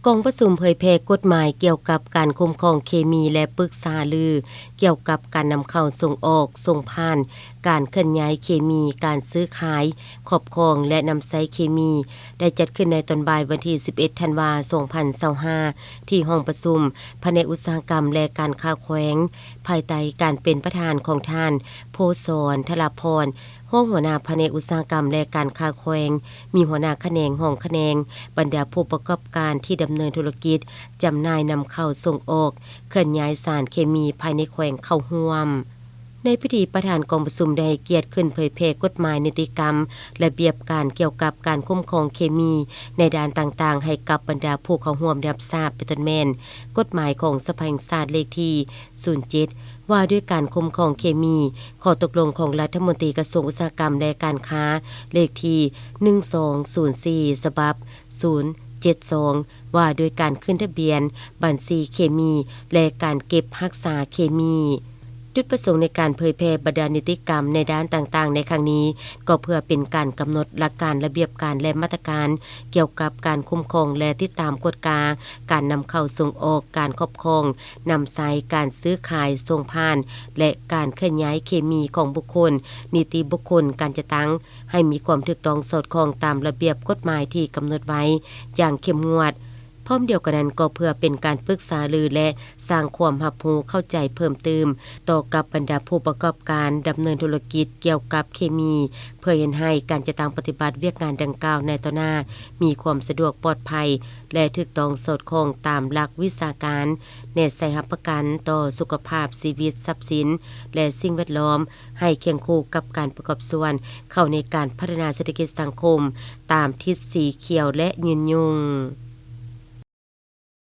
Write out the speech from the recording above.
กองประสุมเผยแพร่กฎหมายเกี่ยวกับการคุ้มครองเคมีและปรึกษาลือเกี่ยวกับการนำเข้าส่งออกส่งผ่านการเคลื่อนย้ายเคมีการซื้อขายครอบครองและนำใช้เคมีได้จัดขึ้นในตอนบ่ายวันที่11ธันวาคม2025ที่ห้องประชุมแผนกอุตสาหกรรมและการค้าแขวงภายใต้การเป็นประธานของท่านโพสรทลาพรห้องหัวหน้าแผนกอุตสาหกรรมและการค้าแขวงมีหัวหน้าแขนงห้องแขนงบรรดาผู้ประกอบการที่ดำเนินธุรกิจจำหน่ายนำเข้าส่งออกเคลื่อนย้ายสารเคมีภายในแขวงเข้าร่วมในพิธีประธานกองประชุมได้เกียรติขึ้นเผยแพร่กฎหมายนิติกรรมระเบียบการเกี่ยวกับการคุ้มครองเคมีในด้านต่างๆให้กับบรรดาผู้เข้าร่วมรับทราบเป็นต้นแม่นกฎหมายของสภาแห่งชาติเลขที่07ว่าด้วยการคุ้มครองเคมีข้อตกลงของรัฐมนตรีกระทรวงอุตสาหกรรมและการค้าเลขที่1204ฉบับ072ว่าด้วยการขึ้นทะเบียนบัญชีเคมีและการเก็บรักษาเคมีจุดประสงค์ในการเผยแพร่บรรดานิติกรรมในด้านต่างๆในครั้งนี้ก็เพื่อเป็นการกำหนดหลักการระเบียบการและมาตรการเกี่ยวกับการคุ้มครองและติดตามกฎกาการนำเข้าส่งออกการครอบครองนำใช้การซื้อขายส่งผ่านและการเคลื่อนย้ายเคมีของบุคคลนิติบุคคลการจะตั้งให้มีความถูกต้องสอดคล้องตามระเบียบกฎหมายที่กำหนดไว้อย่างเข้มงวดพร้อมเดียวกันนั้นก็เพื่อเป็นการปรึกษาหรือและสร้างความรับรู้เข้าใจเพิ่มเติมต่อกับบรรดาผู้ประกอบการดำเนินธุรกิจเกี่ยวกับเคมีเพื่อเห็นให้การจะตั้งปฏิบัติเวียกงานดังกล่าวในต่อหน้ามีความสะดวกปลอดภัยและถูกต้องสอดคล้องตามหลักวิชาการแนะใช้รับประกันต่อสุขภาพชีวิตทรัพย์สินและสิ่งแวดล้อมให้เคียงคู่กับการประกอบส่วนเข้าในการพัฒนาเศรษฐกิจสังคมตามทิศสีเขียวและยืนยง